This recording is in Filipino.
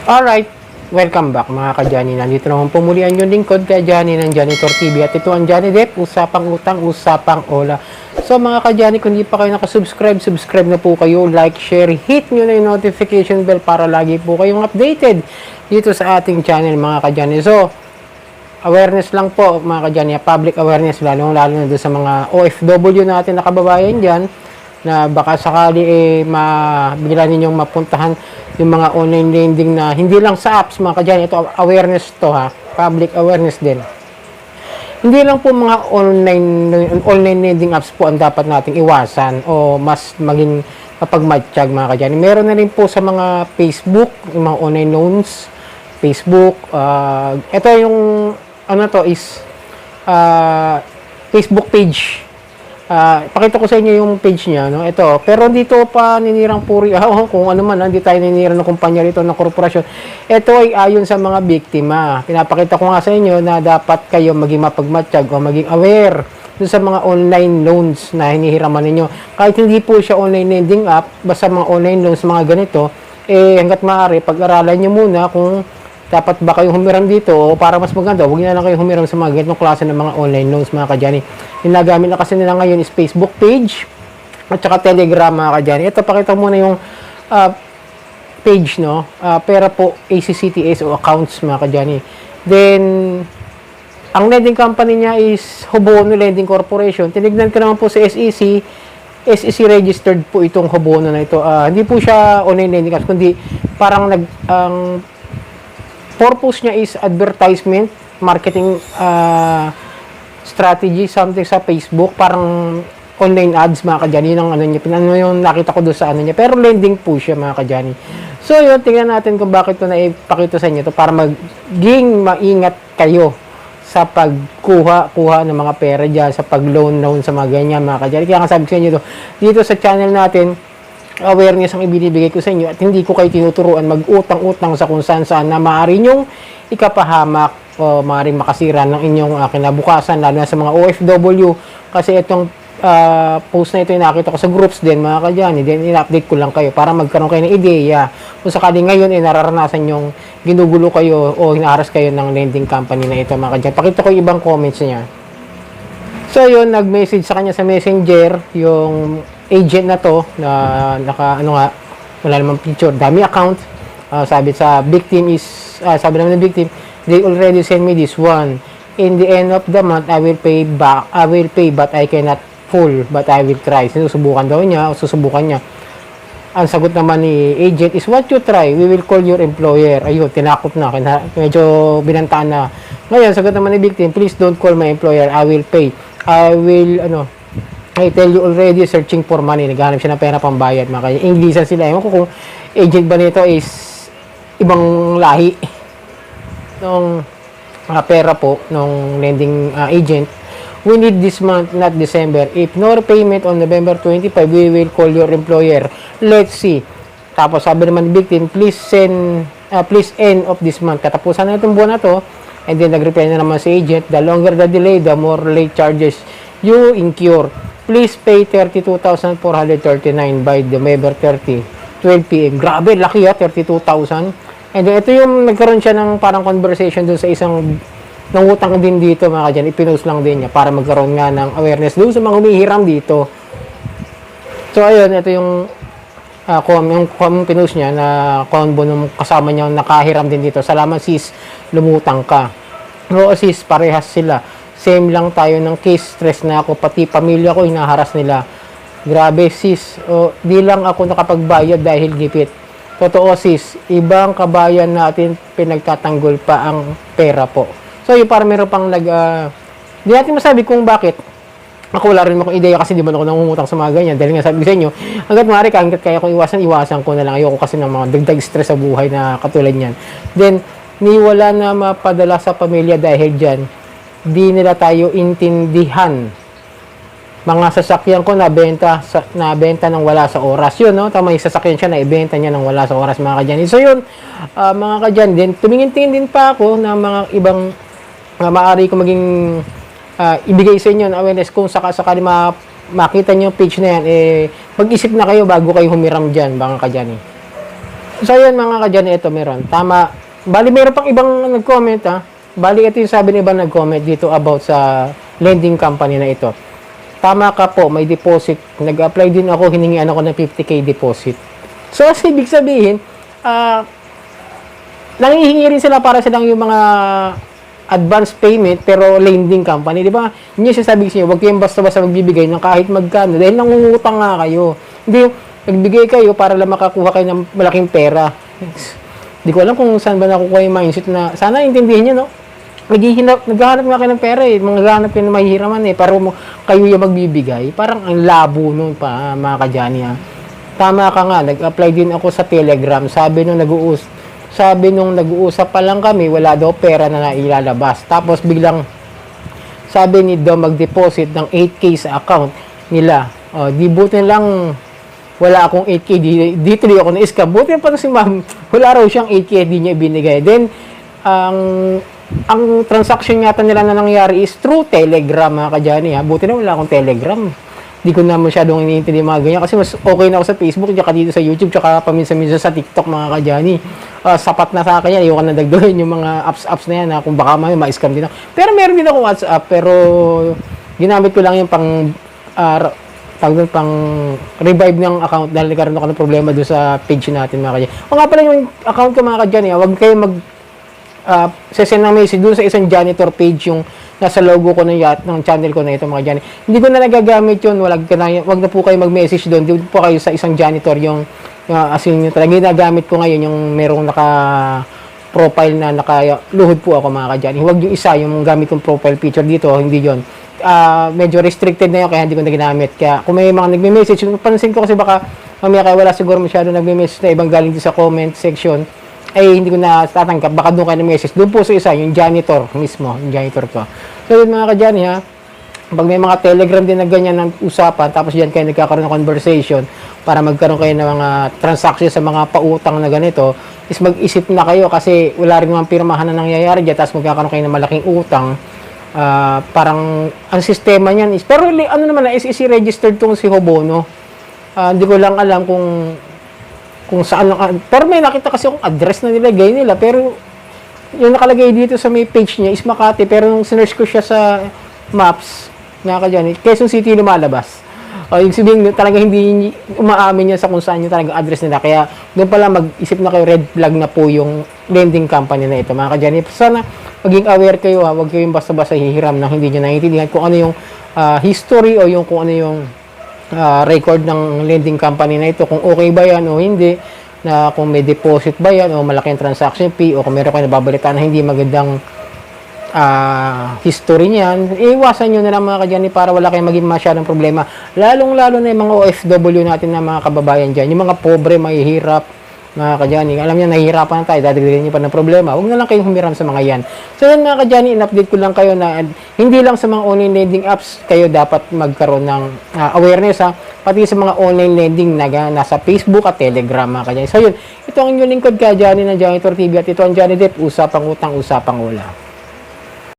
Alright, welcome back mga ka-Johnny. Nandito naman pumuli ang yung lingkod kay Johnny ng Janitor TV. At ito ang Johnny Depp, usapang utang, usapang ola. So mga ka-Johnny, kung hindi pa kayo nakasubscribe, subscribe na po kayo, like, share, hit nyo na yung notification bell para lagi po kayong updated dito sa ating channel mga ka-Johnny. So, awareness lang po mga ka-Johnny, public awareness, lalo na doon sa mga OFW natin na kababayan dyan, na baka sakali mabigla ninyong mapuntahan yung mga online lending na hindi lang sa apps mga ka-Johnny. Ito awareness to ha, public awareness din. Hindi lang po mga online lending apps po ang dapat nating iwasan o mas maging mapagmatsyag mga ka-Johnny. Meron na rin po sa mga Facebook, yung mga online loans, Facebook. Ito yung ano to is Facebook page. Pakita ko sa inyo yung page niya, no? Ito. Pero dito pa ninirang puri, kung ano man, hindi tayo ninirang ng kumpanya rito, ng korporasyon. Ito ay ayon sa mga biktima. Pinapakita ko nga sa inyo na dapat kayo maging mapagmatsyag o maging aware dun sa mga online loans na hinihiraman ninyo. Kahit hindi po siya online lending app, basta mga online loans, mga ganito, hanggat maaari, pag-aralan nyo muna kung dapat ba kayong humiram dito o para mas maganda, huwag na lang kayo humiram sa mga ganitong klase ng mga online loans mga ka-Johnny. Yung nagamit na kasi nila ngayon is Facebook page at saka Telegram mga ka-Johnny. Ito, pakita muna yung page, no? Pera po ACCTS o accounts mga ka-Johnny. Then, ang lending company niya is Hobono Lending Corporation. Tinignan ko naman po sa SEC. SEC registered po itong Hobono na ito. Hindi po siya online lending company, kundi parang purpose niya is advertisement, marketing strategy, something sa Facebook, parang online ads mga ka-Johnny. Yun ang ano niya, yung nakita ko doon sa ano niya. Pero lending po siya mga ka-Johnny. So yun, tingnan natin kung bakit ito naipakita sa inyo to para maging maingat kayo sa pagkuha ng mga pera dyan, sa pag-loan sa mga ganyan mga ka-Johnny. Kaya nga sabi ko sa inyo to, dito sa channel natin, awareness ang ibinibigay ko sa inyo at hindi ko kayo tinuturuan mag-utang-utang sa kung saan na maaari nyong ikapahamak o maaari makasira ng inyong kinabukasan, lalo na sa mga OFW. Kasi itong post na ito yung nakita ko sa groups din mga ka-Johnny, then in-update ko lang kayo para magkaroon kayo ng ideya kung sakali ngayon nararanasan nyong ginugulo kayo o hinaharas kayo ng lending company na ito mga ka-Johnny. Pakita ko yung ibang comments niya. So yun, nag-message sa kanya sa messenger yung agent na to na wala namang picture, dami account. Sabi sa victim is sabi naman ng victim, they already send me this one. In the end of the month I will pay but I cannot full, but I will try. Susubukan daw niya o susubukan niya. Ang sagot naman ni agent is, what you try, we will call your employer. Ayun, tinakot na, medyo binantaan na. Ngayon, sagot naman ni victim, please don't call my employer, I will pay. I tell you already, searching for money. Naghahanap siya ng pera pambayad. Inglesan sila. Ewan ko kung agent ba nito is ibang lahi nung pera po nung lending agent. We need this month, not December. If no payment on November 25, we will call your employer. Let's see. Tapos sabi naman ni victim, please end of this month. Katapusan na itong buwan na to. And then nag-reply na naman si agent, the longer the delay, the more late charges you incur. Please pay 32,439 by November 30, 12 p.m. Grabe, laki 32,000. And then, ito yung nagkaroon siya ng parang conversation dun sa isang nangutang din dito, mga ka-Johnny. Ipinost lang din niya para magkaroon nga ng awareness dun sa mga humihiram dito. So, ayun, ito yung pinost niya na combo nung kasama niya nakahiram din dito. Salamat sis, lumutang ka. Oo sis, parehas sila. Same lang tayo ng case, stress na ako, pati pamilya ko hinaharas nila. Grabe sis, di lang ako nakapagbayad dahil gipit. Totoo sis, ibang kabayan natin pinagtatanggol pa ang pera po. So yung parang meron pang di natin masabi kung bakit. Ako wala rin akong ideya kasi di man ako nangungutang sa mga ganyan. Dahil nga sabi ko sa inyo, hanggat maaari ka, hanggat kaya kong iwasan ko na lang. Ayoko kasi ng mga dagdag stress sa buhay na katulad niyan. Then, wala na mapadala sa pamilya dahil dyan. Di nila tayo intindihan. Mga sasakyan ko nabenta ng wala sa oras. Yun, no? Tama yung sasakyan siya na ibenta niya ng wala sa oras, mga ka-Johnny. So yun, mga ka-Johnny, din tumingin-tingin din pa ako ng mga ibang maaari ko maging ibigay sa inyo na awareness kung sakali makita niyo page na yan, mag-isip na kayo bago kayo humiram dyan, mga ka-Johnny. So, yun mga kadyani, ito meron. Tama. Bali, meron pang ibang nag-comment, ha. Bali, ito yung sabi ng ibang nag-comment dito about sa lending company na ito. Tama ka po, may deposit. Nag-apply din ako, hiningian ako ng 50k deposit. So, ibig sabihin, nangihingi rin sila para silang yung mga advance payment pero lending company, di ba? Yun yung sasabi ko sa inyo, huwag kayong basta-basta magbibigay ng kahit magkano dahil nangungutang nga kayo. Hindi, nagbigay kayo para lang makakuha kayo ng malaking pera. Hindi ko alam kung saan ba nakukuha yung mindset na, sana intindihin nyo, no? Naghahanap nga kayo ng pera eh, maghahanap kayo ng mahihiraman eh, para kayo yung magbibigay. Parang ang labo nun pa, mga kadyani ha. Tama ka nga, nag-apply din ako sa Telegram, sabi nung nag-uusap pa lang kami, wala daw pera na nailalabas. Tapos biglang sabi ni daw mag-deposit ng 8k sa account nila. O, di buti lang wala akong 8k, dito di ako na-scam. Buti pa si ma'am, wala raw siyang 8k, di niya ibinigay. Then, ang transaction yata nila na nangyari is through Telegram, mga kadyani ha. Buti na wala akong Telegram. Di ko na masyadong iniintindi mga ganyan kasi mas okay na ako sa Facebook tsaka dito sa YouTube tsaka paminsan-minsan sa TikTok, mga kadyani. Sapat na sa akin yan, ayoko na dagdagan yung mga apps na yan ha, kung baka ma-scam din ako. Pero meron din ako WhatsApp pero ginamit ko lang yung pang revive ng account dahil nagkaroon ako ng problema doon sa page natin, mga kadyani. O nga pala yung account ko, mga kadyani, huwag kayo sesend ng message doon sa isang janitor page yung nasa logo ko ng channel ko na ito, mga kadyani. Hindi ko na nagagamit yun, wag na po kayo mag-message doon, doon po kayo sa isang janitor yung as in yung talaga ginagamit ko ngayon yung merong naka-profile na nakaluhod po ako, mga kadyani. Huwag yung isa, yung gamit kong profile picture dito, hindi yon. Medyo restricted na yun kaya hindi ko na ginamit. Kaya kung may mga nagme-message, pansin ko kasi baka mamaya kaya wala siguro masyado nagme-message na ibang galing din sa comment section, ay hindi ko na tatanggap, baka doon kayo na-message. Doon po sa isa, yung janitor mismo, yung janitor ko. So yun, mga kadyani ha, pag may mga Telegram din na ganyan ng usapan, tapos diyan kayo nagkakaroon ng conversation para magkaroon kayo ng mga transaction sa mga pautang na ganito, is mag-isip na kayo kasi wala rin mga pirmahan na nangyayari dyan, tapos magkakaroon kayo ng malaking utang. Parang ang sistema niyan is, pero ano naman na, is registered tong si Hobono. Hindi ko lang alam kung saan, pero may nakita kasi akong address na nilagay nila, pero yung nakalagay dito sa may page niya is Makati, pero nung sinerge ko siya sa maps, nakakadyan, Quezon City lumalabas. Yung sabihin, talaga hindi umaamin niya sa kung saan yung talagang address nila, kaya doon pala mag-isip na kayo, red flag na po yung lending company na ito, mga kadyan. Sana maging aware kayo ha, huwag kayong basta-basta hihiram na hindi nyo naiintindihan kung ano yung history o yung kung ano yung record ng lending company na ito, kung okay ba yan o hindi, na kung may deposit ba yan o malaking transaction fee o kung meron kayo nababalitaan na hindi magandang history niyan, iwasan nyo na lang, mga kadyani, para wala kayong maging masyadong problema, lalong-lalo na yung mga OFW natin na mga kababayan dyan, yung mga pobre, mahihirap, mga kadyani. Alam niyo, nahihirapan tayo, dadagdagan niyo pa ng problema. Huwag na lang kayong humiram sa mga yan. So yan, mga kadyani, in-update ko lang kayo na hindi lang sa mga online lending apps kayo dapat magkaroon ng awareness ha, pati sa mga online lending na nasa Facebook at Telegram, mga kadyani. So yun, ito ang inyong lingkod, kadyani ng Janitor TV, at ito ang Johnny Depp, usapang utang, usapang wala.